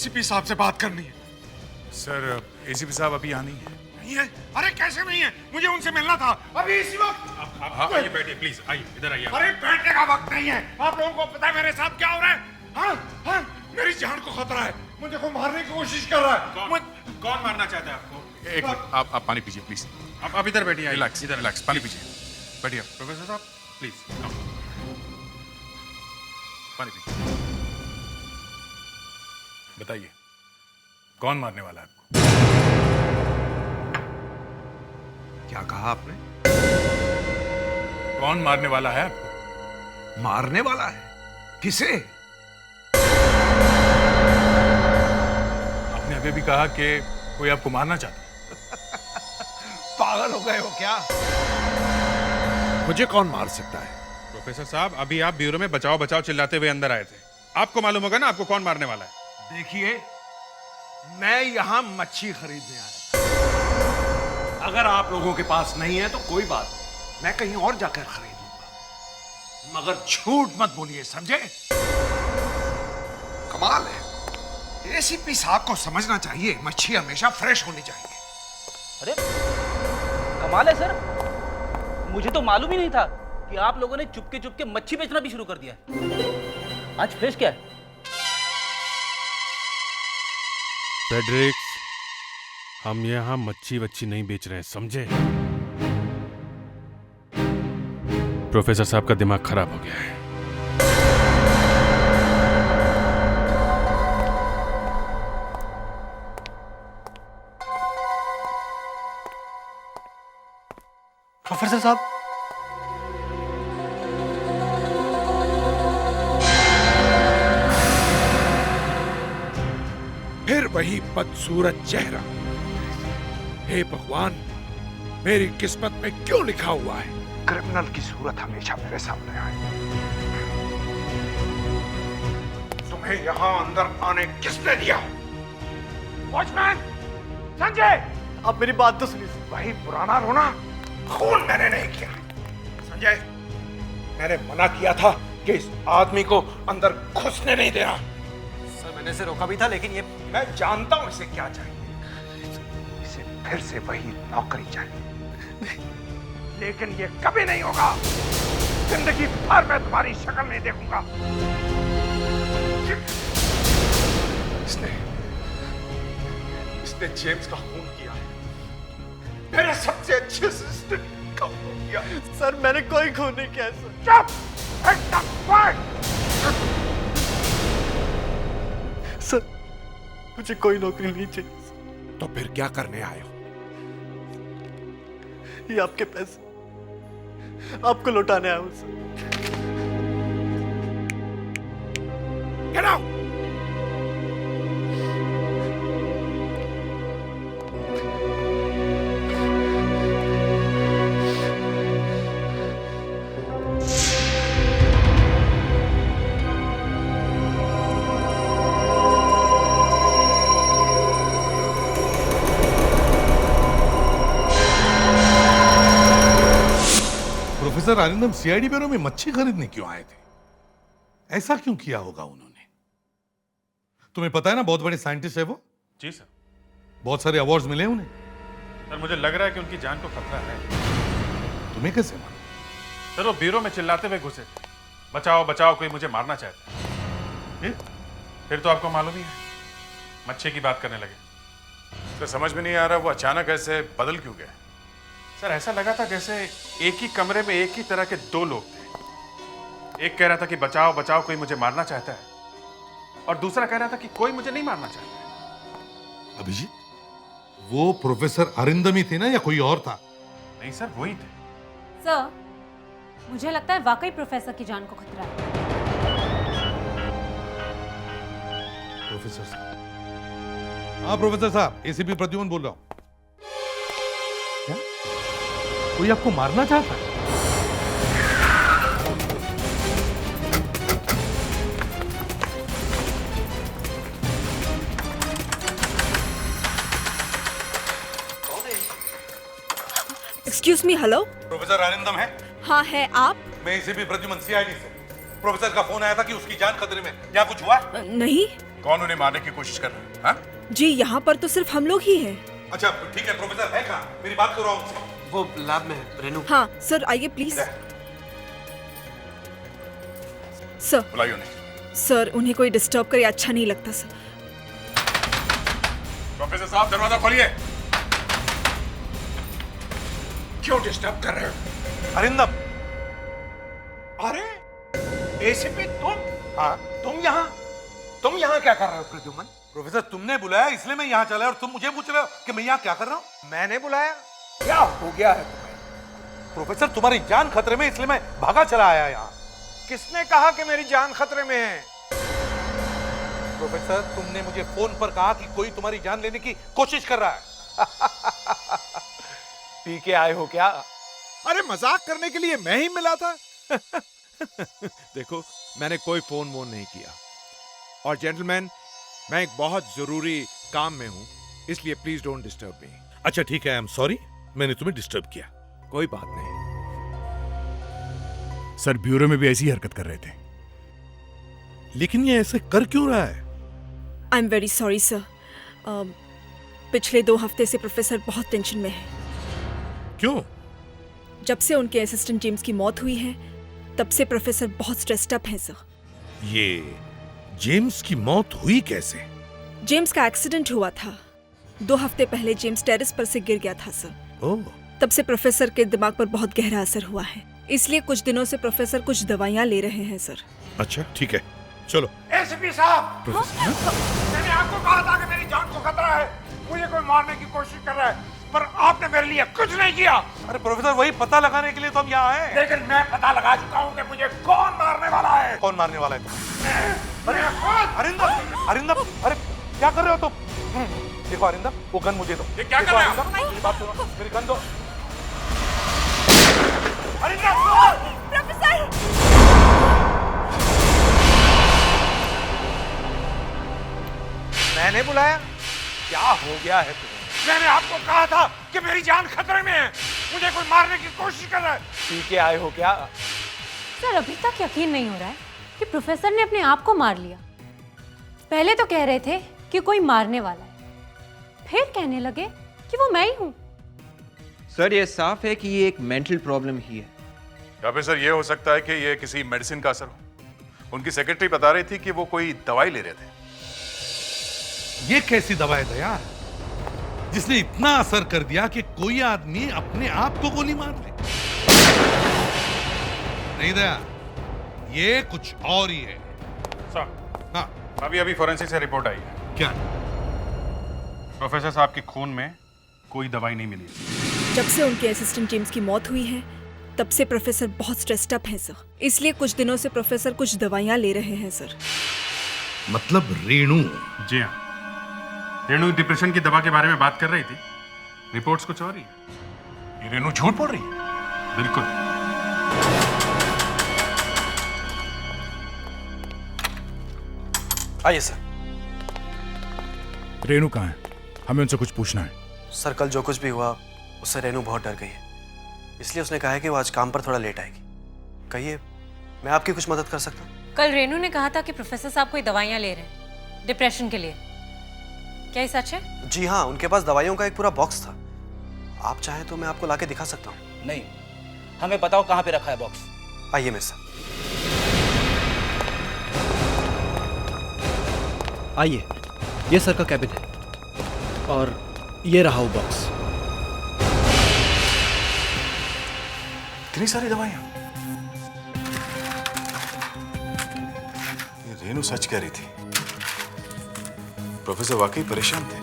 ACP साहब से बात करनी है। सर एसीपी साहब अभी यहाँ नहीं है। नहीं है? अरे कैसे नहीं है? मुझे उनसे मिलना था अभी इसी वक्त। आप आइए, बैठिए प्लीज, आइए इधर आइए। अरे बैठने का वक्त नहीं है। आप लोगों को पता है मेरे साथ क्या हो रहा है? हाँ हाँ, मेरी जान को खतरा है। मुझे को मारने की कोशिश कर रहा है। कौन मारना चाहता है आपको? एक मिनट, आप पानी पीजिए प्लीज। आप इधर बैठिए, रिलैक्स, इधर रिलैक्स, पानी पीजिए, बैठिए। प्रोफेसर साहब प्लीज पानी पीजिए। बताइए कौन मारने वाला है आपको? क्या कहा आपने? कौन मारने वाला है आपको? मारने वाला है? किसे? आपने अभी भी कहा कि कोई आपको मारना चाहता है। पागल हो गए हो क्या? मुझे कौन मार सकता है? प्रोफेसर साहब अभी आप ब्यूरो में बचाओ बचाओ चिल्लाते हुए अंदर आए थे। आपको मालूम होगा ना आपको कौन मारने वाला है। देखिए, मैं यहां मच्छी खरीदने आया। अगर आप लोगों के पास नहीं है तो कोई बात नहीं, मैं कहीं और जाकर खरीदूंगा, मगर झूठ मत बोलिए, समझे? कमाल है, एसीपी साहब को समझना चाहिए मच्छी हमेशा फ्रेश होनी चाहिए। अरे कमाल है सर, मुझे तो मालूम ही नहीं था कि आप लोगों ने चुपके चुपके मच्छी बेचना भी शुरू कर दिया है। आज फ्रेश क्या है? फ्रेडरिक्स, हम यहाँ मच्छी वच्छी नहीं बेच रहे हैं, समझे? प्रोफेसर साहब का दिमाग खराब हो गया है। प्रोफेसर साहब, फिर वही बदसूरत चेहरा। हे भगवान, मेरी किस्मत में क्यों लिखा हुआ है क्रिमिनल की सूरत हमेशा मेरे सामने आए? तुम्हें यहां अंदर आने किसने दिया? वॉचमैन, संजय, आप मेरी बात तो सुनिए। वही पुराना रोना, खून मैंने नहीं किया। संजय, मैंने मना किया था कि इस आदमी को अंदर घुसने नहीं देना। सर मैंने इसे रोका भी था, लेकिन ये मैं जानता हूं इसे क्या चाहिए। इसे फिर से वही नौकरी चाहिए, लेकिन ये कभी नहीं होगा। जिंदगी भर मैं तुम्हारी शक्ल नहीं देखूंगा। इसने जेम्स का खून किया है, मेरे सबसे अच्छे असिस्टेंट का खून किया। सर मैंने कोई खून नहीं किया सर। चुप, एकदम क्वाइट। सर मुझे कोई नौकरी नहीं चाहिए। तो फिर क्या करने आए हो? ये आपके पैसे आपको लौटाने आया हूं sir. Get out! Professor Arindam CID bureau में मच्छी खरीदने क्यों आए थे? ऐसा क्यों किया होगा उन्होंने? तुम्हें पता है ना, बहुत बड़े साइंटिस्ट है वो। जी सर। बहुत सारे अवार्ड्स मिले उन्हें। सर मुझे लग रहा है कि उनकी जान को खतरा है। तुम्हें कैसे मालूम? सर वो ब्यूरो में चिल्लाते हुए घुसे, बचाओ बचाओ कोई मुझे मारना चाहता है। फिर तो आपको मालूम ही है, मच्छी की बात करने लगे। तो समझ में नहीं आ रहा वो अचानक ऐसे बदल क्यों गए। सर ऐसा लगा था जैसे एक ही कमरे में एक ही तरह के दो लोग थे। एक कह रहा था कि बचाओ बचाओ कोई मुझे मारना चाहता है, और दूसरा कह रहा था कि कोई मुझे नहीं मारना चाहता है। अभिजीत, वो प्रोफेसर अरिंदम ही थे ना या कोई और था? नहीं सर वही थे। सर मुझे लगता है वाकई प्रोफेसर की जान को खतरा है। प्रोफेसर साहब। हाँ प्रोफेसर साहब, एसीपी प्रद्युमन बोल रहा हूं। क्या कोई आपको मारना चाहता है? Excuse me, hello. Professor Arindam है? हाँ है, आप? मैं एसीपी प्रद्युमन सीआईडी से। प्रोफेसर का फोन आया था कि उसकी जान खतरे में। क्या कुछ हुआ? नहीं। कौन उन्हें मारने की कोशिश कर रहा है? हाँ? जी यहाँ पर तो सिर्फ हम लोग ही हैं। अच्छा ठीक है, प्रोफेसर है कहाँ? मेरी बात करो उनसे। वो लैब में है, रेनू। हाँ सर आइए प्लीज। सर बुलाइए उन्हें। सर उन्हें कोई डिस्टर्ब करे अच्छा नहीं लगता सर। प्रोफेसर साहब दरवाजा खोलिए। क्यों डिस्टर्ब कर रहे हो? अरिंदम, अरे एसीपी तुम? हाँ तुम यहाँ क्या कर रहे हो प्रद्युमन? प्रोफेसर तुमने बुलाया इसलिए मैं यहाँ चला और तुम मुझे पूछ रहे हो कि मैं यहाँ क्या कर रहा हूँ? मैंने बुलाया? क्या हो गया है तुम्हें? प्रोफेसर तुम्हारी जान खतरे में इसलिए मैं भागा चला आया यहाँ। किसने कहा कि मेरी जान खतरे में है? प्रोफेसर तुमने मुझे फोन पर कहा कि कोई तुम्हारी जान लेने की कोशिश कर रहा है। पी के आए हो क्या? अरे मजाक करने के लिए मैं ही मिला था। देखो मैंने कोई फोन वोन नहीं किया। और जेंटलमैन मैं एक बहुत जरूरी काम में हूं, इसलिए प्लीज डोंट डिस्टर्ब मी। अच्छा ठीक है, आई एम सॉरी, मैंने तुम्हें डिस्टर्ब किया। कोई बात नहीं। सर ब्यूरो में भी ऐसी हरकत कर रहे थे। लेकिन ये ऐसे कर क्यों रहा है? I am very sorry sir. पिछले 2 हफ्ते से प्रोफेसर बहुत टेंशन में है। क्यों? जब से उनके असिस्टेंट जेम्स की मौत हुई है तब से प्रोफेसर बहुत स्ट्रेस्ड अप हैं सर। ये जेम्स की मौत हुई कैसे? जेम्स का एक्सीडेंट हुआ था। 2 हफ्ते पहले जेम्स टेरेस पर से गिर गया था सर। ओह। तब से प्रोफेसर के दिमाग पर बहुत गहरा असर हुआ है, इसलिए कुछ दिनों से प्रोफेसर कुछ दवाइयाँ ले रहे हैं सर। अच्छा ठीक है, चलो। एसीपी साहब, मैंने आपको कहा था कि मेरी जान को खतरा है, मुझे कोई मारने की कोशिश कर रहा है, पर आपने मेरे लिए कुछ नहीं किया। अरे प्रोफेसर वही पता लगाने के लिए तो हम यहाँ आए। लेकिन मैं पता लगा चुका हूँ कि मुझे कौन मारने वाला है। कौन मारने वाला है? अरे अरिंदम, अरिंदम, अरे क्या कर रहे हो तुम? देखो अरिंदम, वो गन मुझे दो। ये क्या कर रहे हो? मेरी बात सुनो, मेरी गन दो। अरिंदम, प्रोफेसर! मैंने बुलाया? क्या हो गया है तुम्हें? मैंने आपको कहा था कि मेरी जान खतरे में है, मुझे कोई मारने की कोशिश कर रहा है। पी के आए हो क्या? सर अभी तक यकीन नहीं हो रहा है कि प्रोफेसर ने अपने आप को मार लिया। पहले तो कह रहे थे कि कोई मारने वाला है, फिर कहने लगे कि वो मैं ही हूँ। सर ये साफ है कि ये एक मेंटल प्रॉब्लम ही है। या फिर सर ये हो सकता है कि ये किसी मेडिसिन का असर हो। उनकी सेक्रेटरी बता रही थी कि वो कोई दवाई ले रहे थे। ये कैसी दवा है दया जिसने इतना असर कर दिया कि कोई आदमी अपने आप को गोली मार ले? नहीं दया, ये कुछ और ही है। सर हाँ अभी अभी फोरेंसिक से रिपोर्ट आई है। क्या? प्रोफेसर साहब के खून में कोई दवाई नहीं मिली। जब से उनके असिस्टेंट जेम्स की मौत हुई है तब से प्रोफेसर बहुत स्ट्रेस्ड अप हैं सर, इसलिए कुछ दिनों से प्रोफेसर कुछ दवाइयाँ ले रहे हैं सर। मतलब रेणु? जी हाँ, रेणु डिप्रेशन की दवा के बारे में बात कर रही थी। रिपोर्ट्स कुछ और ही है। ये रेणु झूठ बोल रही है। बिल्कुल। आइए सर। रेणु कहाँ है? हमें उनसे कुछ पूछना है। सर कल जो कुछ भी हुआ उससे रेणु बहुत डर गई है, इसलिए उसने कहा है कि वो आज काम पर थोड़ा लेट आएगी। कहिए मैं आपकी कुछ मदद कर सकता हूँ? कल रेनू ने कहा था कि प्रोफेसर साहब कोई दवाइयाँ ले रहे हैं डिप्रेशन के लिए, क्या ये सच है? जी हाँ, उनके पास दवाइयों का एक पूरा बॉक्स था। आप चाहें तो मैं आपको लाके दिखा सकता हूँ। नहीं, हमें बताओ कहाँ पे रखा है बॉक्स। आइए मेरे साथ। आइए, ये सर का कैबिन है और ये रहा वो बॉक्स। इतनी सारी दवाइयां। ये रेणु सच कह रही थी। प्रोफेसर वाकई परेशान थे।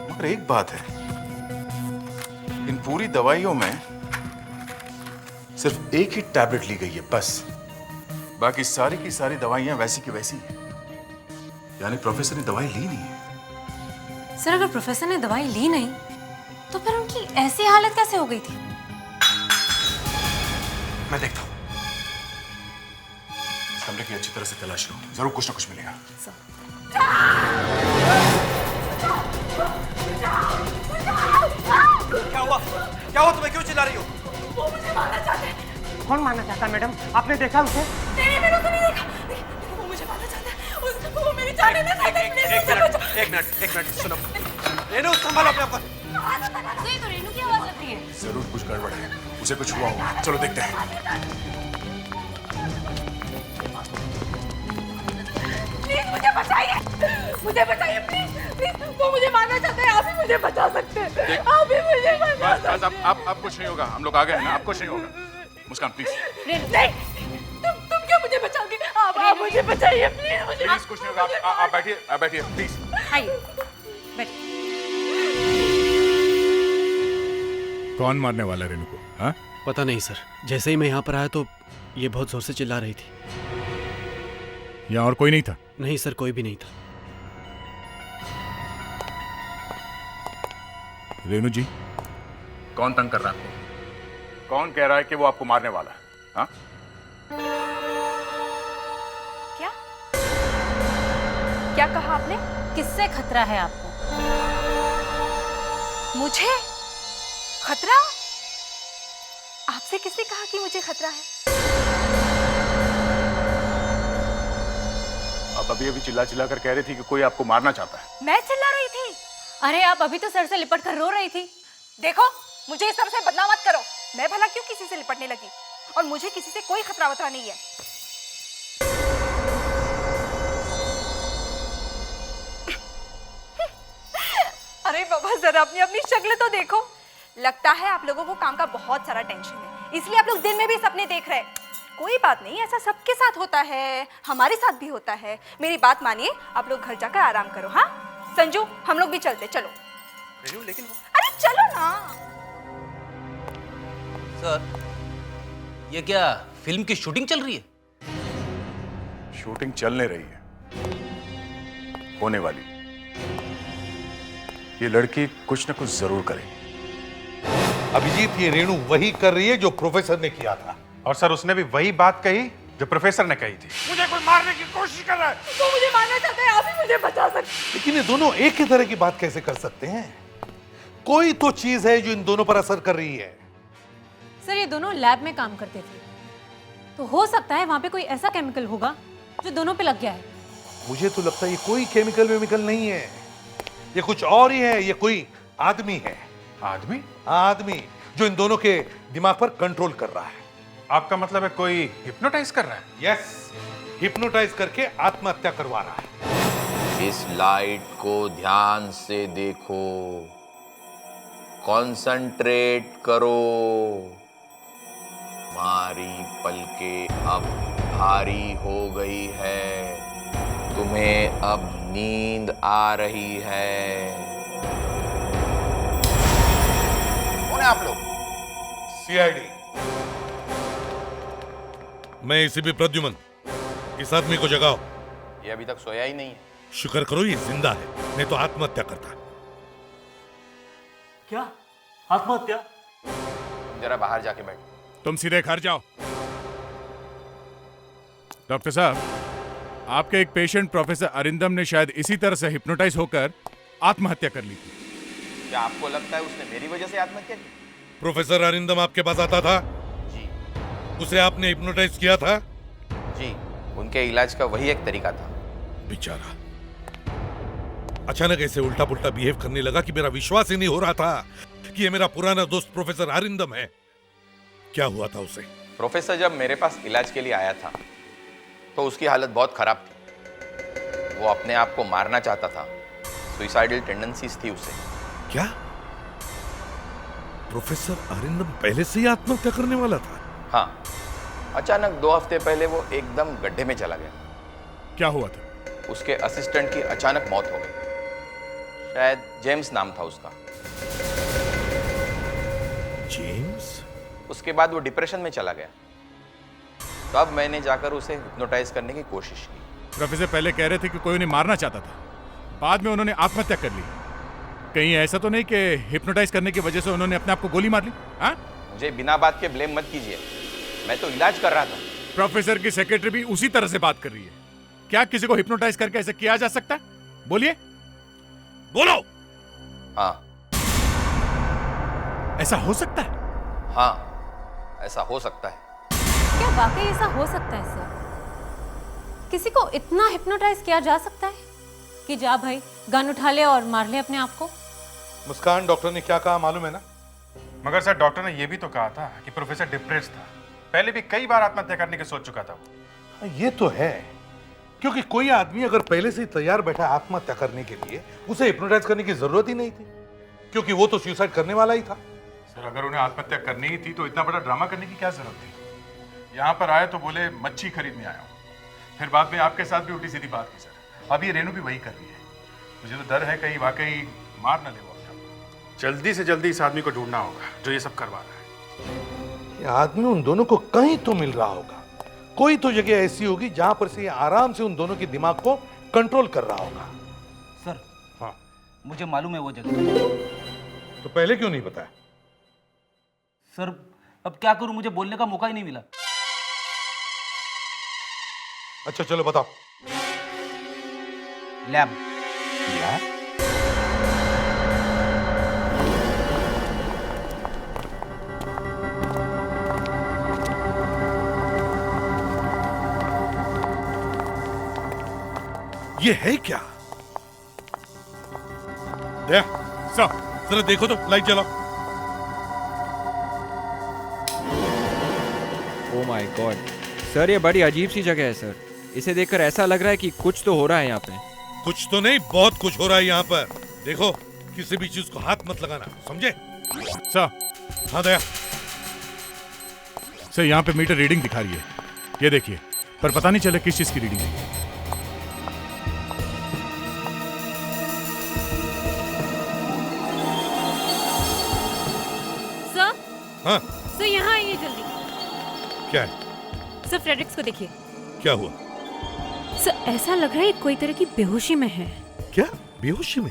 मगर एक बात है, इन पूरी दवाइयों में सिर्फ एक ही टैबलेट ली गई है बस। बाकी सारी की सारी दवाइयां वैसी की वैसी हैं। यानी प्रोफेसर ने दवाई ली नहीं है। सर अगर प्रोफेसर ने दवाई ली नहीं तो फिर उनकी ऐसी हालत कैसे हो गई थी? मैं देखता हूँ। इस कमरे की अच्छी तरह से तलाश लो, जरूर कुछ ना कुछ मिलेगा। क्या हुआ? क्या हुआ? तुम्हें क्यों चिल्ला रही हो? वो मुझे मारना चाहते हैं। कौन मारना चाहता है मैडम? आपने देखा उसे? मैंने तो नहीं देखा। एक मिनट सुनो। रेनू संभालो अपने आप को। तो रेनू की आवाज आती है। जरूर कुछ गड़बड़ है, उसे कुछ हुआ होगा। चलो देखते हैं। प्लीज मुझे बताइए प्लीज। वो मुझे मारना चाहते हैं, आप ही मुझे बचा सकते हैं। आप ही मुझे बचा सकते हैं। बस आप कुछ नहीं होगा, हम लोग आ गए हैं ना, आप कुछ नहीं होगा। मुस्कान प्लीज। नहीं, तुम क्या मुझे बचाओगे? आप मुझे बचाइए प्लीज। प्लीज कुछ नहीं होगा, आप बैठिए प्लीज। आइए बैठिए। कौन मारने वाला है रेनू को? हाँ, पता नहीं सर, जैसे ही मैं यहाँ पर आया तो ये बहुत जोर से चिल्ला रही थी। यहाँ और कोई नहीं था? नहीं सर, कोई भी नहीं था। रेनू जी, कौन तंग कर रहा है आपको? कौन कह रहा है कि वो आपको मारने वाला है? हाँ? क्या कहा आपने? किससे खतरा है आपको? मुझे खतरा? आपसे किसने कहा कि मुझे खतरा है? आप अभी चिल्ला कर कह रही थी कि कोई आपको मारना चाहता है। मैं चिल्ला रही थी? अरे आप अभी तो सर से लिपट कर रो रही थी। देखो, मुझे इस तरह से बदनाम मत करो। मैं भला क्यों किसी से लिपटने लगी? और मुझे किसी से कोई खतरा वतरा नहीं है। अरे बाबा, जरा अपनी शक्ल तो देखो। लगता है आप लोगों को काम का बहुत सारा टेंशन है, इसलिए आप लोग दिन में भी सपने देख रहे हैं। कोई बात नहीं, ऐसा सबके साथ होता है, हमारे साथ भी होता है। मेरी बात मानिए, आप लोग घर जाकर आराम करो। हाँ संजू, हम लोग भी चलते। चलो। लेकिन अरे चलो ना। सर, ये क्या फिल्म की शूटिंग चल रही है? शूटिंग चलने रही है, होने वाली। ये लड़की कुछ न कुछ जरूर करेगी। अभिजीत, ये रेनू वही कर रही है जो प्रोफेसर ने किया था। और सर, उसने भी वही बात कही जो प्रोफेसर ने कही थी। मुझे कोई मारने की कोशिश कर रहा है। वो मुझे मारना चाहते हैं, आप ही मुझे बचा सकते हैं। लेकिन ये दोनों एक ही तरह की बात कैसे कर सकते हैं? कोई तो चीज है जो इन दोनों पर असर कर रही है। सर, ये दोनों लैब में काम करते थे, तो हो सकता है वहां पे कोई ऐसा केमिकल होगा जो दोनों पे लग गया है। मुझे तो लगता है ये कोई केमिकल वेमिकल नहीं है, ये कुछ और ही है। ये कोई आदमी है। आदमी? आदमी जो इन दोनों के दिमाग पर कंट्रोल कर रहा है। आपका मतलब है कोई हिप्नोटाइज कर रहा है? यस, हिप्नोटाइज करके आत्महत्या करवा रहा है। इस लाइट को ध्यान से देखो, कंसंट्रेट करो। तुम्हारी पलकें अब भारी हो गई है, तुम्हें अब नींद आ रही है। कौन है आप लोग? सीआईडी। मैं एसीपी प्रद्युमन। इस आदमी को जगाओ। ये अभी तक सोया ही नहीं है। शुक्र करो ये जिंदा है, नहीं तो आत्महत्या करता। क्या आत्महत्या? जरा बाहर जाके बैठ। तुम सीधे घर जाओ। डॉक्टर साहब, आपके एक पेशेंट प्रोफेसर अरिंदम ने शायद इसी तरह से हिप्नोटाइज होकर आत्महत्या कर ली थी। क्या आपको लगता है उसने मेरी वजह से आत्महत्या की? प्रोफेसर अरिंदम आपके पास आता था? जी। उसे आपने हिप्नोटाइज किया था? जी, उनके इलाज का वही एक तरीका था। बेचारा अचानक ऐसे उल्टा पुल्टा बिहेव करने लगा कि मेरा विश्वास ही नहीं हो रहा था कि ये मेरा पुराना दोस्त प्रोफेसर अरिंदम है। क्या हुआ था उसे? प्रोफेसर जब मेरे पास इलाज के लिए आया था तो उसकी हालत बहुत खराब थी। वो अपने आप को मारना चाहता था, सुइसाइडल टेंडेंसीज थी उसे। क्या प्रोफेसर अरिंदम पहले से ही आत्महत्या करने वाला था? हाँ, अचानक 2 हफ्ते पहले वो एकदम गड्ढे में चला गया। क्या हुआ था? उसके असिस्टेंट की अचानक मौत हो गई। शायद जेम्स नाम था उसका। जेम्स? उसके बाद वो डिप्रेशन में चला गया। तब मैंने जाकर उसे हिप्नोटाइज करने की कोशिश की। प्रोफेसर पहले कह रहे थे कि कोई उन्हें मारना चाहता था, बाद में उन्होंने आत्महत्या कर ली। कहीं ऐसा तो नहीं कि हिप्नोटाइज करने की वजह से उन्होंने अपने आप को गोली मार ली? हाँ? मुझे बिना बात के ब्लेम मत कीजिए, मैं तो इलाज कर रहा था। प्रोफेसर की सेक्रेटरी भी उसी तरह से बात कर रही है। क्या किसी को हिप्नोटाइज करके ऐसा किया जा सकता है? बोलिए, बोलो। हाँ, ऐसा हो सकता है? हाँ, ऐसा हो सकता है। क्या वाकई ऐसा हो सकता है सर? किसी को इतना हिप्नोटाइज किया जा सकता है? कि जा भाई गन उठा ले और मार ले अपने आप को? मुस्कान, डॉक्टर ने क्या कहा मालूम है ना? मगर सर डॉक्टर ने यह भी तो कहा था कि प्रोफेसर डिप्रेस्ड था, पहले भी कई बार आत्महत्या करने की सोच चुका था वो। ये तो है, क्योंकि कोई आदमी अगर पहले से ही तैयार बैठा आत्महत्या करने के लिए, उसे हिप्नोटाइज करने की जरूरत ही नहीं थी, क्योंकि वो तो सुसाइड करने वाला ही था। सर अगर उन्हें आत्महत्या करनी ही थी तो इतना बड़ा ड्रामा करने की क्या जरूरत थी? यहाँ पर आए तो बोले मच्छी खरीदने आया हूँ, फिर बाद में आपके साथ भी उल्टी सीधी बात की सर। अब ये रेनू भी वही कर रही है। मुझे तो डर है कहीं वाकई मार न ले वो अपने आप। जल्दी से जल्दी इस आदमी को ढूंढना होगा जो ये सब करवा रहा है। ये आदमी उन दोनों को कहीं तो मिल रहा होगा, कोई तो जगह ऐसी होगी जहां पर से ये आराम से उन दोनों के दिमाग को कंट्रोल कर रहा होगा। सर हाँ, मुझे मालूम है वो जगह। तो पहले क्यों नहीं बताया? सर अब क्या करूं, मुझे बोलने का मौका ही नहीं मिला। अच्छा चलो बताओ। लैब। ये है क्या? दया, जरा देखो तो, लाइट जलाओ। ओह माय गॉड सर, ये बड़ी अजीब सी जगह है सर। इसे देखकर ऐसा लग रहा है कि कुछ तो हो रहा है यहाँ पे। कुछ तो नहीं, बहुत कुछ हो रहा है यहाँ पर। देखो, किसी भी चीज को हाथ मत लगाना, समझे? सर। हाँ दया। सर यहाँ पे मीटर रीडिंग दिखा रही है, ये देखिए, पर पता नहीं चला किस चीज की रीडिंग है। सर, हाँ सर यहाँ आइए जल्दी। क्या है? सर फ्रेडरिक्स को देखिए। क्या हुआ? सर ऐसा लग रहा है कोई तरह की बेहोशी में है। क्या बेहोशी में?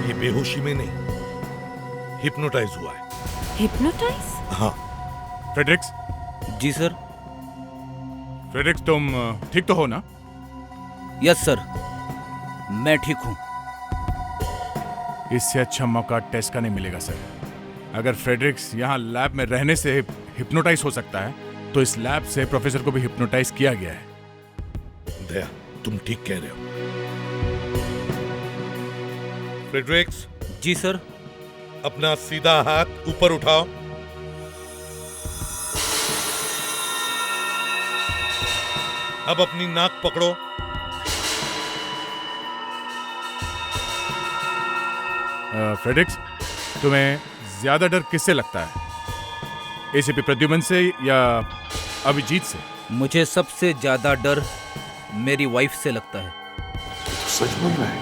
ये बेहोशी में नहीं, हिप्नोटाइज हुआ है। हिप्नोटाइज? हाँ। फ्रेडरिक्स। जी सर। फ्रेडरिक्स तुम ठीक तो हो ना? यस सर, मैं ठीक हूं। इससे अच्छा मौका टेस्ट का नहीं मिलेगा सर। अगर फ्रेडरिक्स यहाँ लैब में रहने से हिप्नोटाइज हो सकता है तो इस लैब से प्रोफेसर को भी हिप्नोटाइज किया गया है। दया, तुम ठीक कह रहे हो। फ्रेडरिक्स। जी सर। अपना सीधा हाथ ऊपर उठाओ। अब अपनी नाक पकड़ो। फ्रेडरिक्स, तुम्हें ज्यादा डर किससे लगता है, एसीपी प्रद्युमन से या अभिजीत से? मुझे सबसे ज्यादा डर मेरी वाइफ से लगता है। सच बोल रहा है?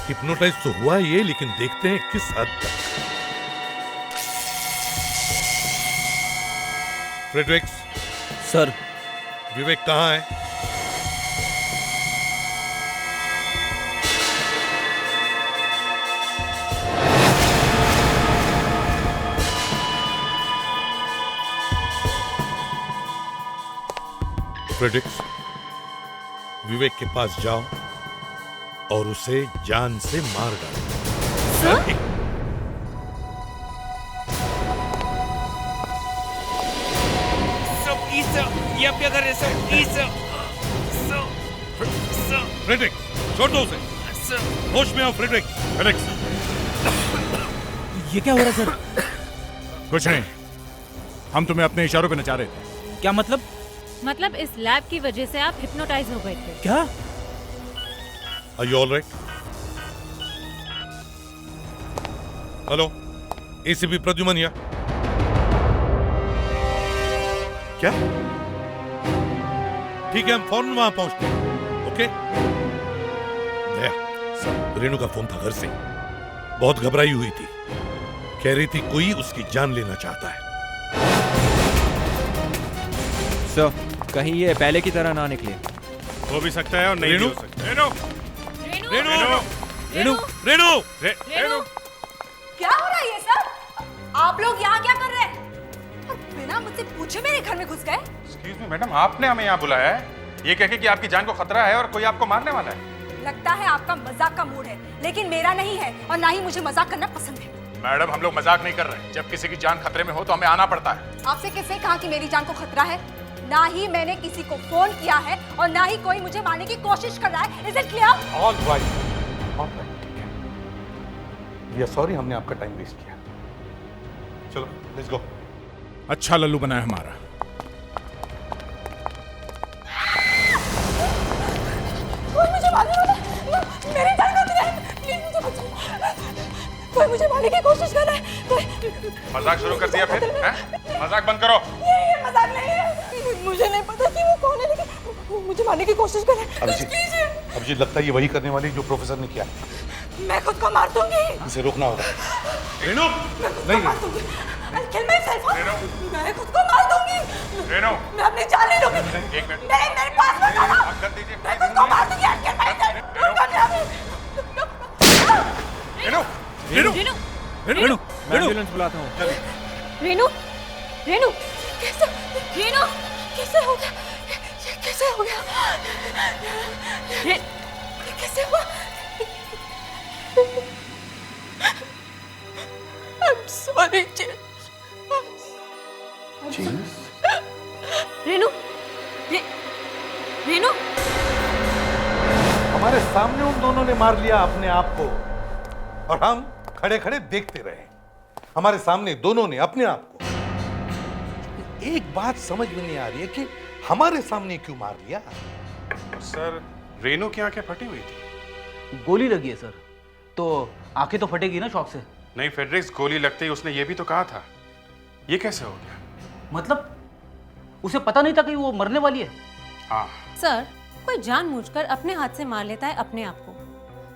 हिप्नोटाइज तो हुआ ये, लेकिन देखते हैं किस हद तक। फ्रेडरिक्स। सर। विवेक कहाँ है? फ्रेडरिक्स, विवेक के पास जाओ और उसे जान से मार डालो। फ्रेडरिक्स, छोड़ दो उसे। होश में आओ फ्रेडरिक्स। फ्रेडरिक्स, ये क्या हो रहा है सर? कुछ नहीं, हम तुम्हें अपने इशारों पे नचा रहे थे। क्या मतलब? मतलब इस लैब की वजह से आप हिप्नोटाइज हो गए थे। क्या? Are you all right? Hello, ACP Pradyuman या? क्या? ठीक है, हम फौरन वहां पहुंचते हैं। ओके? दया, रेणु का फोन था घर से, बहुत घबराई हुई थी, कह रही थी कोई उसकी जान लेना चाहता है। सर, कहीं ये पहले की तरह ना निकले। हो भी सकता है और नहीं भी हो सकता। रेणु, रेणु, रेणु, रेणु, रेणु, क्या हो रहा है ये सब? आप लोग यहाँ क्या कर रहे हैं? और बिना मुझसे पूछे मेरे घर में घुस गए? एक्सक्यूज मी मैडम, आपने हमें यहाँ बुलाया है ये कह के कि आपकी जान को खतरा है और कोई आपको मारने वाला है। लगता है आपका मजाक का मूड है, लेकिन मेरा नहीं है और ना ही मुझे मजाक करना पसंद है। मैडम हम लोग मजाक नहीं कर रहे। जब किसी की जान खतरे में हो तो हमें आना पड़ता है। आपसे किसने कहा कि मेरी जान को खतरा है? ना ही मैंने किसी को फोन किया है और ना ही कोई मुझे मारने की कोशिश कर रहा है। Is it clear? All right, ठीक है। वी आर सॉरी, हमने आपका टाइम वेस्ट किया। चलो लेट्स गो। अच्छा लल्लू बना है हमारा। कोई मुझे मारने वाला है। मेरी जान खतरे में। प्लीज मुझे बचाओ। कोई मुझे मारने की कोशिश कर रहा है। कोई मजाक शुरू कर दिया फिर? हैं? मजाक बंद करो। ये मजाक नहीं है। मुझे नहीं पता कि वो कौन है, लेकिन वो मुझे मारने की कोशिश कर रहा है। कुछ कीजिए। अभिजीत, लगता है ये वही करने वाली जो प्रोफेसर ने किया। मैं खुद को मार दूंगी। इसे रोकना होगा। रेनू, नहीं मार दूंगी। I'll kill myself. मैं खुद को मार दूंगी। रेनू, मैं अपनी जान ले लूंगी। एक मिनट। मेरे पास मत आना। कर दीजिए। मैं खुद को मार दूंगी। I'll kill myself. Renu, Renu, Renu, मैं एम्बुलेंस बुलाता हूँ। रेनू, रेनू, कैसे? रेनू, कैसे हो गया? ये कैसे हो गया? ये कैसे हुआ? I'm sorry, James. Renu, Renu, हमारे सामने उन दोनों ने मार लिया अपने आप को और हम खड़े खड़े देखते रहे। हमारे सामने दोनों ने अपने आप को। एक बात समझ में नहीं आ रही है कि हमारे सामने क्यों मार लिया। सर रेनू की आंखें फटी हुई थी। गोली लगी है सर, तो आंखें तो फटेगी ना शॉक से। नहीं फेड्रिक्स, गोली लगते ही उसने ये भी तो कहा था। ये कैसे हो गया? मतलब उसे पता नहीं था कि वो मरने वाली है? हाँ सर, कोई जानबूझकर अपने हाथ से मार लेता है अपने आप को,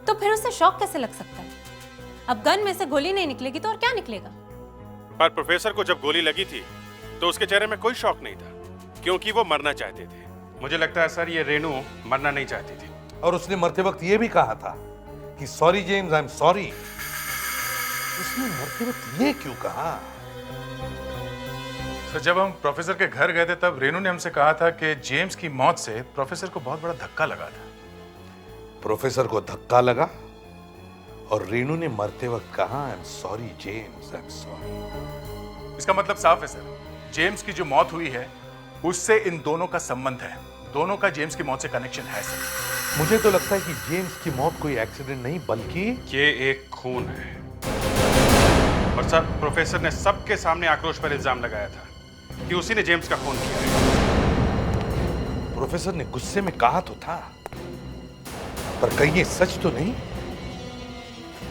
तो फिर उसे शॉक कैसे लग सकता है? अब गन में से गोली नहीं निकलेगी तो और क्या निकलेगा? पर प्रोफेसर को जब गोली लगी थी तो उसके चेहरे में कोई शौक नहीं था, क्योंकि वो मरना चाहते थे। मुझे लगता है सर ये रेनू मरना नहीं चाहती थी। और उसने मरते वक्त ये भी कहा था कि sorry James, I am sorry. उसने मरते वक्त ये क्यों कहा? सर जब हम प्रोफेसर के घर गए थे तब रेनू ने हमसे कहा था कि जेम्स की मौत से प्रोफेसर को बहुत बड़ा धक्का लगा था। प्रोफेसर को धक्का लगा और रेनू ने मरते वक्त कहा I am sorry James, I am sorry. इसका मतलब साफ है सर, जेम्स की जो मौत हुई है उससे इन दोनों का संबंध है। दोनों का जेम्स की मौत से कनेक्शन है सर। मुझे तो लगता है कि जेम्स की मौत कोई एक्सीडेंट नहीं बल्कि ये एक खून है। और सर प्रोफेसर ने सबके सामने आक्रोश पर इल्जाम लगाया था कि उसी ने जेम्स का खून किया है। प्रोफेसर ने गुस्से में कहा तो था, पर कहीं ये सच तो नहीं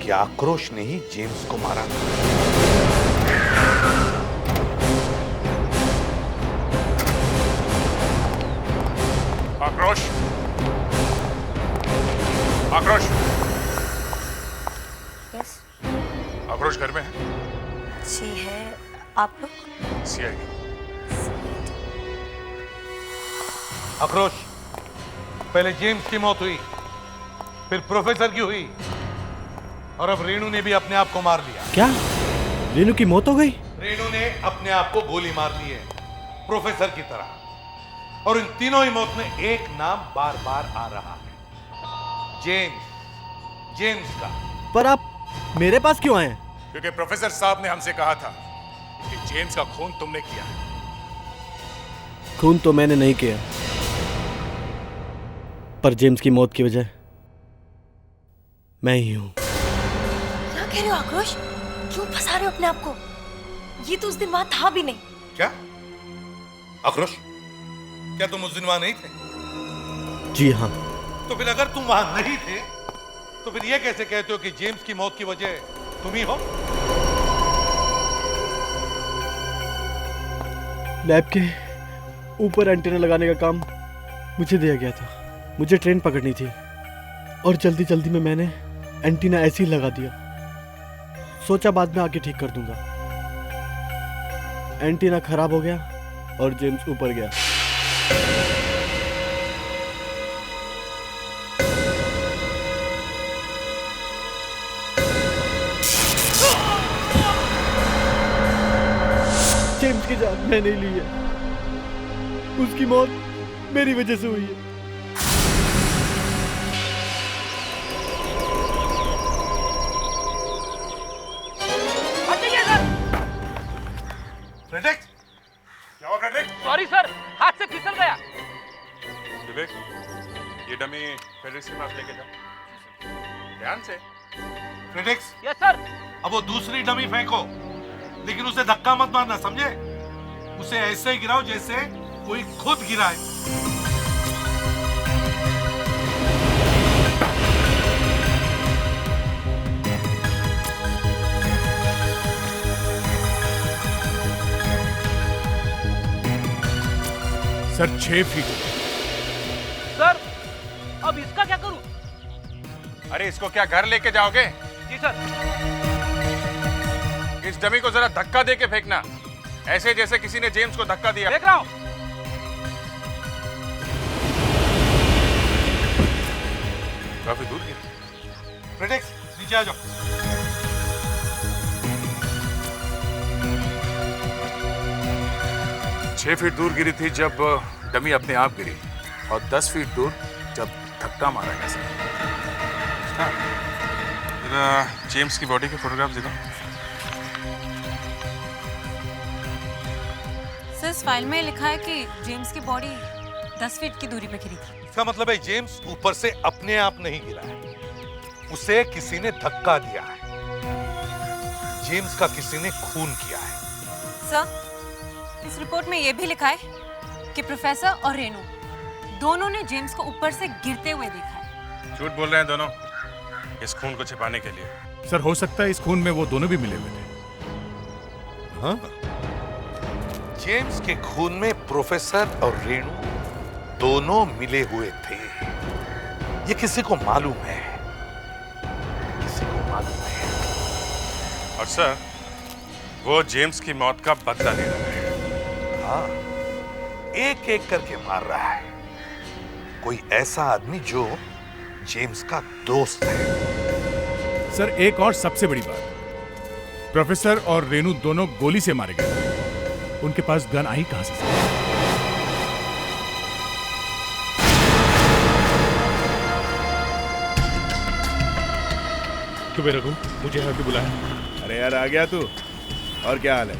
कि आक्रोश ने ही जेम्स को मारा? आक्रोश, आक्रोश, यस आक्रोश घर में है? जी है। आप लोग? सीआईडी। आक्रोश, पहले जेम्स की मौत हुई, फिर प्रोफेसर की हुई, और अब रेनू ने भी अपने आप को मार लिया। क्या? रेनू की मौत हो गई? रेनू ने अपने आप को गोली मार ली है, प्रोफेसर की तरह। और इन तीनों ही मौत में एक नाम बार बार आ रहा है, जेम्स। जेम्स का। पर आप मेरे पास क्यों आए? क्योंकि प्रोफेसर साहब ने हमसे कहा था कि जेम्स का खून तुमने किया है। खून तो मैंने नहीं किया, पर जेम्स की मौत की वजह मैं ही हूं। क्या कह रहे हो आक्रोश? क्यों फंसा रहे हो अपने आप को? ये तो उस दिन वहां था भी नहीं। क्या आक्रोश, क्या तुम उस दिन वहां नहीं थे? जी हाँ। तो फिर अगर तुम वहां नहीं थे तो फिर ये कैसे कहते हो कि जेम्स की मौत की वजह तुम ही हो? लैब के ऊपर एंटीना लगाने का काम मुझे दिया गया था। मुझे ट्रेन पकड़नी थी और जल्दी जल्दी में मैंने एंटीना ऐसे ही लगा दिया। सोचा बाद में आके ठीक कर दूंगा। एंटीना खराब हो गया और जेम्स ऊपर गया। जेम्स की जान मैंने ली है, उसकी मौत मेरी वजह से हुई है। फ्रेडरिक, क्या हुआ फ्रेडरिक? सॉरी सर, हाथ से फिसल गया। विवेक, ये डमी फेडरिक्स के पास लेके जाओ, ध्यान से। Frederick, yes sir. अब वो दूसरी डमी फेंको, लेकिन उसे धक्का मत मारना, समझे? उसे ऐसे ही गिराओ जैसे कोई खुद गिराए। Sir 6 feet. सर, अब इसका क्या करूं? अरे इसको क्या घर लेके जाओगे? जी सर। इस डमी को जरा धक्का दे के फेंकना, ऐसे जैसे किसी ने जेम्स को धक्का दिया। देख रहा हूं। काफी दूर गिरी। फ्रेडरिक, नीचे आ जाओ। 6 फीट दूर गिरी थी जब डमी अपने आप गिरी, और 10 फीट दूर जब धक्का मारा गया। हाँ, जेम्स की बॉडी के फोटोग्राफ्स दिखाओ। सर, इस फाइल में लिखा है कि जेम्स की बॉडी 10 फीट की दूरी पे गिरी थी। इसका मतलब है जेम्स ऊपर से अपने आप नहीं गिरा है, उसे किसी ने धक्का दिया है। जेम्स का किसी ने खून किया है। सर, इस रिपोर्ट में यह भी लिखा है कि प्रोफेसर और रेनू दोनों ने जेम्स को ऊपर से गिरते हुए देखा है। झूठ बोल रहे हैं दोनों, इस खून को छिपाने के लिए। सर हो सकता है इस खून में वो दोनों भी मिले हुए थे। हाँ? जेम्स के खून में प्रोफेसर और रेनू दोनों मिले हुए थे। ये किसी को मालूम है, किसी को मालूम है। और सर, वो जेम्स की मौत का बदला ले रहा है। हाँ, एक एक करके मार रहा है। कोई ऐसा आदमी जो जेम्स का दोस्त है। सर एक और सबसे बड़ी बात, प्रोफेसर और रेनू दोनों गोली से मारे गए। उनके पास गन आई कहां से? तो मेरा को मुझे यहाँ क्यों बुलाया? अरे यार आ गया तू। और क्या हाल है?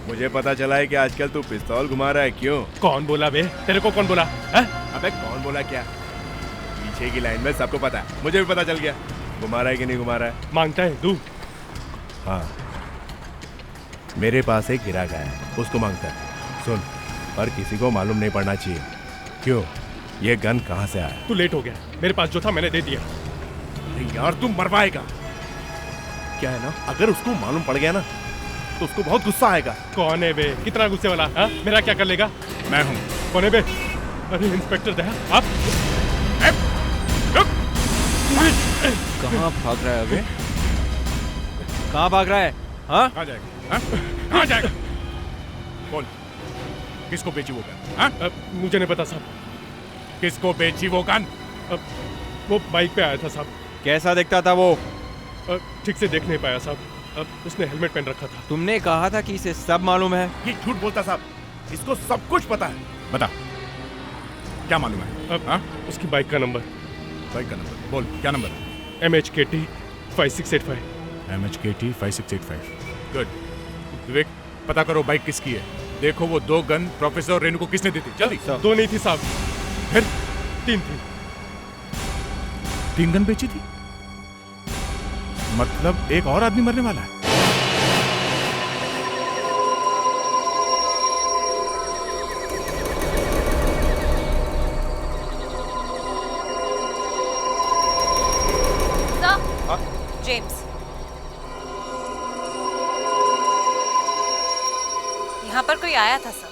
मुझे पता चला है कि आजकल तू पिस्तौल घुमा रहा है, क्यों? कौन बोला बे? तेरे को कौन बोला? अबे कौन बोला क्या? पीछे की लाइन में सबको पता है, मुझे भी पता चल गया। घुमा रहा है कि नहीं घुमा रहा है? मांगता है तू? हाँ, मेरे पास एक गिराक है, उसको मांगता है। सुन, पर किसी को मालूम नहीं पड़ना चाहिए। क्यों? ये गन कहाँ से आया? तू लेट हो गया, मेरे पास जो था मैंने दे दिया। यार तू मरवाएगा क्या है ना? अगर उसको मालूम पड़ गया ना तो उसको बहुत गुस्सा आएगा। कौन है बे? कितना गुस्से वाला? हाँ, मेरा क्या कर लेगा? मैं हूँ। कौन है बे? अरे इंस्पेक्टर दया, आप कहाँ भाग रहा है अबे? कहाँ भाग रहा है? हाँ? कहाँ जाएगा? हाँ? कहाँ जाएगा? बोल, किसको बेची वो गन? हाँ? मुझे नहीं पता साहब। किसको बेची वो गन? वो बाइक पे आया था साहब। कैसा दिखता था वो? ठीक से देख नहीं पाया साहब। उसने हेलमेट पहन रखा था। तुमने कहा था कि इसे सब मालूम है। ये झूठ बोलता साहब, इसको सब कुछ पता है। बता, क्या मालूम है? हाँ? उसकी बाइक का नंबर। बाइक का नंबर बोल, क्या नंबर है? MHKT 5685। MHKT 5685। गुड। विवेक, पता करो बाइक किसकी है। देखो वो 2 गन प्रोफेसर और रेनू को किसने दी थी, जल्दी। 2 नहीं थी साहब, फिर 3 थी। 3 गन बेची थी? मतलब एक और आदमी मरने वाला है। जेम्स, यहाँ पर कोई आया था सर।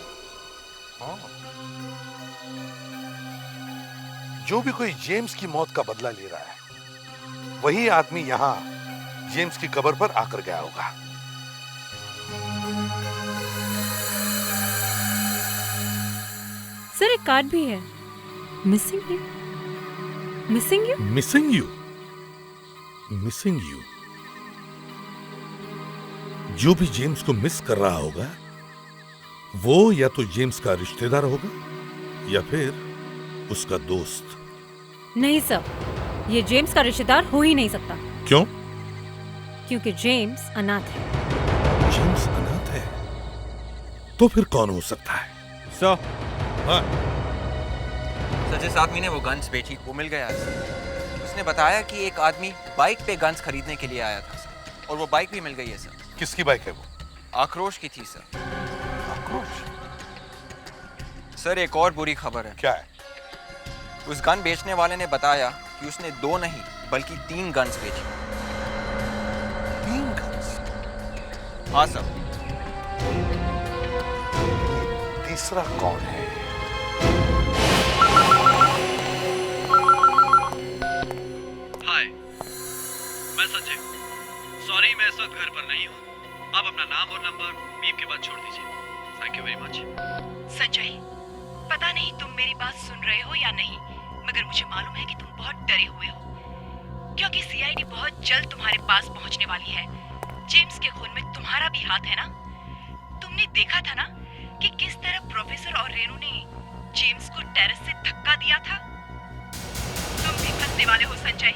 जो भी कोई जेम्स की मौत का बदला ले रहा है, वही आदमी यहाँ जेम्स की कब्र पर आकर गया होगा। सर, एक कार्ड भी है। Missing you. Missing you? Missing you? Missing you? जो भी जेम्स को मिस कर रहा होगा, वो या तो जेम्स का रिश्तेदार होगा या फिर उसका दोस्त। नहीं सर, ये जेम्स का रिश्तेदार हो ही नहीं सकता। क्यों? क्योंकि जेम्स अनाथ है। जेम्स अनाथ है? तो फिर कौन हो सकता है? सर हाँ, सर जिस आदमी ने वो गन्स बेची वो मिल गया है सर। उसने बताया कि एक आदमी बाइक पे गन्स खरीदने के लिए आया था सर, और वो बाइक भी मिल गई है सर। किसकी बाइक है वो? आक्रोश की थी सर। आक्रोश? सर एक और बुरी खबर है। क्या है? उस गन बेचने वाले ने बताया कि उसने 2 नहीं बल्कि 3 गन्स बेची। 3 गन्स? हाँ सर। तीसरा कौन है? हाय, मैं संजय। सॉरी मैं इस वक्त घर पर नहीं हूँ। आप अपना नाम और नंबर बीप के बाद छोड़ दीजिए। Thank you very much. Sanjay, पता नहीं तुम मेरी बात सुन रहे हो या नहीं, मगर मुझे मालूम है कि तुम बहुत डरे हुए हो, क्योंकि सीआईडी बहुत जल्द तुम्हारे पास पहुंचने वाली है। जेम्स के खून में तुम्हारा भी हाथ है ना? तुमने देखा था ना कि किस तरह प्रोफेसर और रेनू ने जेम्स को टेरेस से धक्का दिया था। तुम भी फंसने वाले हो संजय,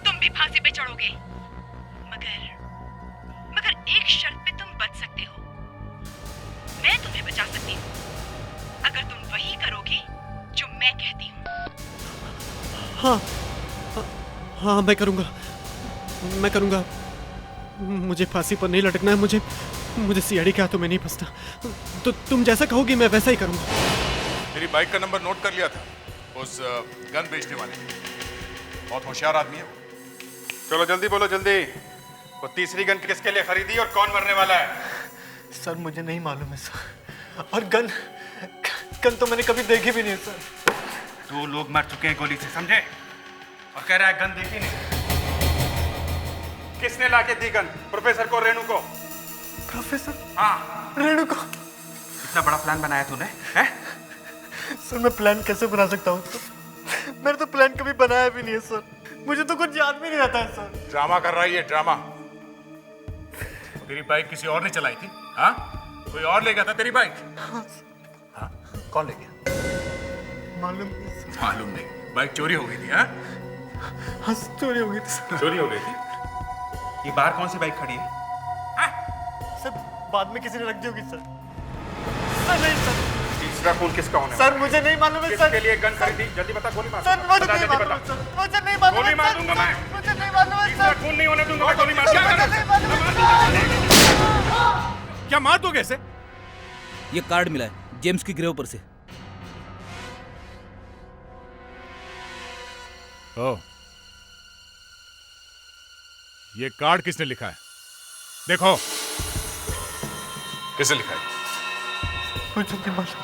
तुम भी फांसी पे चढ़ोगे। मगर एक शर्त पे तुम बच सकते हो। मैं तुम्हें बचा सकती हूँ अगर तुम वही करोगे जो मैं कहती हूँ। हाँ हाँ, मैं करूँगा। मुझे फांसी पर नहीं लटकना है। मुझे सीआईडी के हाथों में नहीं फंसना। तो तुम जैसा कहोगी मैं वैसा ही करूँगा। मेरी बाइक का नंबर नोट कर लिया था उस गन बेचने वाले ने। बहुत होशियार आदमी है वो। चलो जल्दी बोलो जल्दी, वो तीसरी गन किसके लिए खरीदी और कौन मरने वाला है? सर मुझे नहीं मालूम है सर, और गन तो मैंने कभी देखी भी नहीं है सर। 2 लोग मर चुके हैं गोली से, समझे? और कह रहा है गन देखी नहीं। किसने लाके दी गन? प्रोफेसर को, रेनू को? प्रोफेसर? हाँ, रेनू को। इतना बड़ा प्लान बनाया तूने, हैं? सर मैं प्लान कैसे बना सकता हूँ सर? मैंने तो प्लान कभी बनाया भी नहीं है सर। मुझे तो कुछ याद भी नहीं आता है सर। ड्रामा कर रहा है ये, ड्रामा। तेरी बाइक किसी और ने चलाई थी? हाँ, कोई और ले गया था तेरी बाइक? हाँ, कौन ले गया? मालूम नहीं। बाइक चोरी हो गई थी? हाँ, चोरी हो गई थी। चोरी हो गई थी। ये बाहर कौन सी बाइक खड़ी है? सर बाद में किसी ने रख दी होगी सर। नहीं सर। तीसरा खून किसका होने? सर मुझे नहीं मालूम है सर। किसके लिए गन खरीदी? जल्दी बता, गोली मार। सर मुझे नहीं मालूम है सर। मुझे नहीं मालूम। गोली मार दूंगा मैं। मुझे नहीं मालूम है तीसरा सर। खून नहीं होने दूंगा मैं, गोली मार दूंगा। क्या मार दोगे इसे? ये कार्ड मिला है जेम्स की ग्रेव पर से। ओ, ये कार्ड किसने लिखा है? देखो। किसने लिखा है? मुझे नहीं मालूम।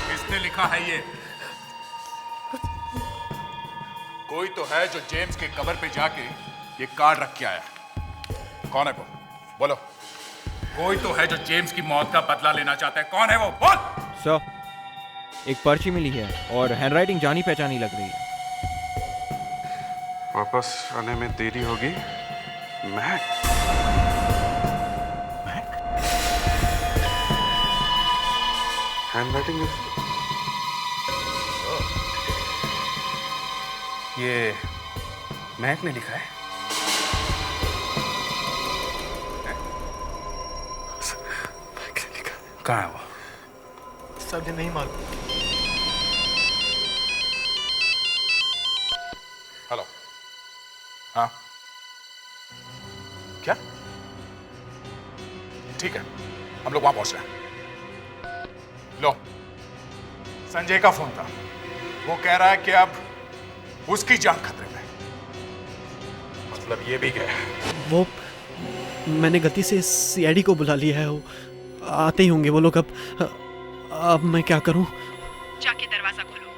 किसने लिखा है ये? कोई तो है जो जेम्स के कब्र पे जाके ये कार्ड रख के आया। कौन है वो? बोलो। कोई तो है जो जेम्स की मौत का बदला लेना चाहता है। कौन है वो? बोल। सर एक पर्ची मिली है और हैंडराइटिंग जानी पहचानी लग रही है। वापस आने में देरी होगी। महक, हैंडराइटिंग ये महक ने लिखा है। कहाँ है वो? सर मुझे नहीं मालूम। हेलो। हाँ, क्या? ठीक है, हम लोग वहां पहुंच रहे हैं। लो, संजय का फोन था। वो कह रहा है कि अब उसकी जान खतरे में। मतलब ये भी गया। वो मैंने गलती से सीआईडी को बुला लिया है। वो आते ही होंगे वो लोग। अब मैं क्या करूं? जाके दरवाजा खोलो,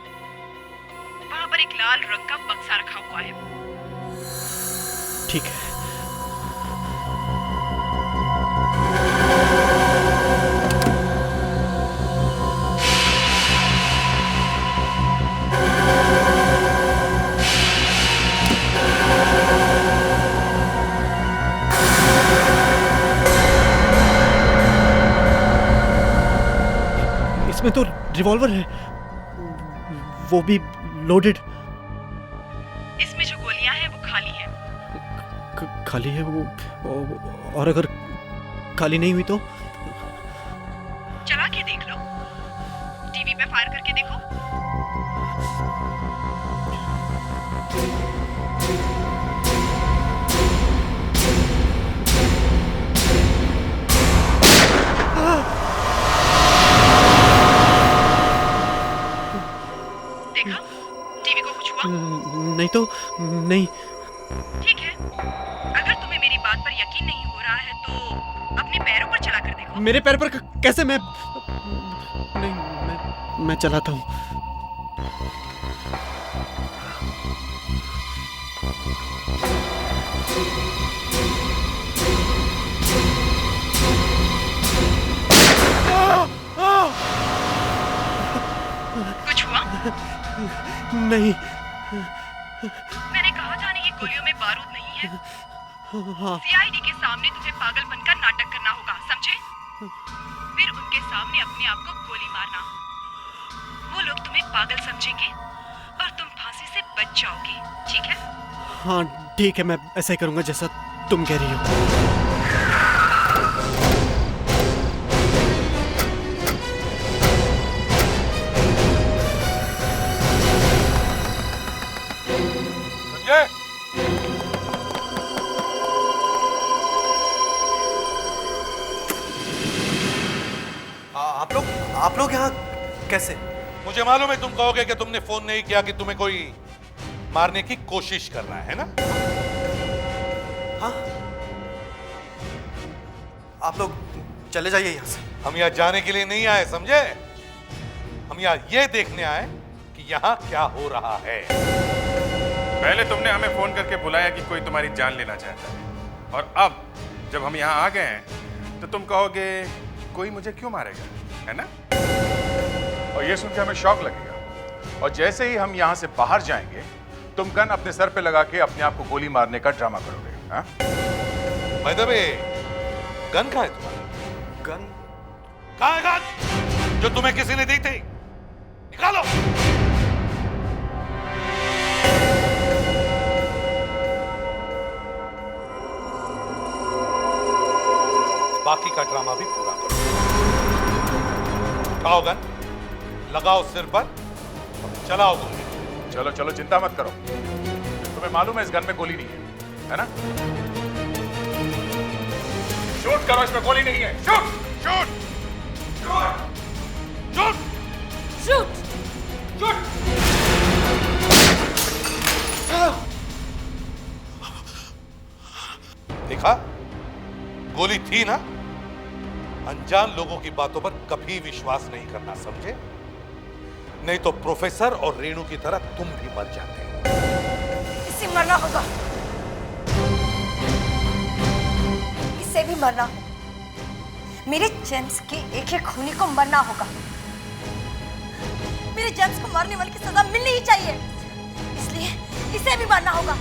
वहां पर एक लाल रंग का बक्सा रखा हुआ है। ठीक है। इसमें तो रिवॉल्वर है, वो भी लोडेड। इसमें जो गोलियां हैं वो खाली हैं। खाली है वो, और अगर खाली नहीं हुई तो? चला के देख लो, टीवी पे फायर करके देखो। देखा टीवी को कुछ हुआ? नहीं तो नहीं। ठीक है, अगर तुम्हें मेरी बात पर यकीन नहीं हो रहा है तो अपने पैरों पर चला कर देखो। मेरे पैर पर कैसे? मैं चलाता हूँ। कुछ हुआ? नहीं। मैंने कहा जाने की गोलियों में बारूद नहीं है। हाँ। सीआईडी के सामने तुम्हें पागल बनकर नाटक करना होगा, समझे? फिर उनके सामने अपने आप को गोली मारना। वो लोग तुम्हें पागल समझेंगे और तुम फांसी से बच जाओगे, ठीक है? हाँ ठीक है, मैं ऐसा ही करूँगा जैसा तुम कह रही हो। आप लोग यहाँ कैसे? मुझे मालूम है तुम कहोगे कि तुमने फोन नहीं किया कि तुम्हें कोई मारने की कोशिश कर रहा है ना? हाँ। आप लोग चले जाइए यहाँ से। हम यहाँ जाने के लिए नहीं आए, समझे? हम यहाँ ये देखने आए कि यहाँ क्या हो रहा है। पहले तुमने हमें फोन करके बुलाया कि कोई तुम्हारी जान लेना चाहता है, और अब जब हम यहाँ आ गए हैं तो तुम कहोगे कोई मुझे क्यों मारेगा, है ना? और ये सुन के हमें शौक लगेगा, और जैसे ही हम यहाँ से बाहर जाएंगे तुम गन अपने सर पे लगा के अपने आप को गोली मारने का ड्रामा करोगे। हाँ? भाई दबे, गन कहाँ है तुम्हारा? गन? कहाँ है गन जो तुम्हें किसी ने दी थी? निकालो। बाकी का ड्रामा भी पूरा करो। उठाओ गन, लगाओ सिर पर, चलाओ गोली। चलो चलो, चिंता मत करो, तुम्हें मालूम है इस गन में गोली नहीं है ना? शूट करो, इसमें गोली नहीं है। Shoot shoot shoot shoot shoot. देखा, गोली थी ना? अनजान लोगों की बातों पर कभी विश्वास नहीं करना, समझे? नहीं तो प्रोफेसर और रेणु की तरह तुम भी मर जाते। इसे मरना होगा, इसे भी मरना होगा। मेरे जेम्स के एक एक खूनी को मरना होगा। मेरे जेम्स को मारने वाले की सजा मिलनी ही चाहिए, इसलिए इसे भी मारना होगा।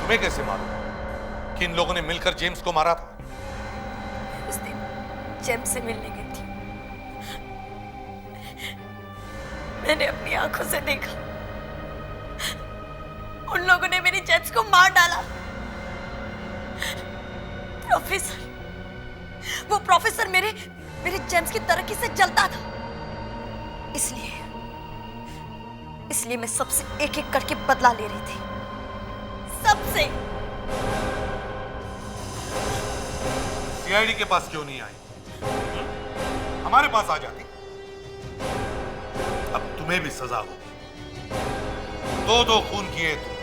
तुम्हें कैसे मालूम कि इन लोगों ने मिलकर जेम्स को मारा था? उस दिन जेम्स से मिलने गई थी, मैंने अपनी आंखों से देखा उन लोगों ने मेरे जेम्स को मार डाला। प्रोफेसर, वो प्रोफेसर मेरे जेम्स की तरक्की से जलता था, इसलिए मैं सबसे एक एक करके बदला ले रही थी, सबसे। सीआईडी के पास क्यों नहीं आई? हमारे पास आ जाती, अब तुम्हें भी सजा होगी। दो खून किए तुम।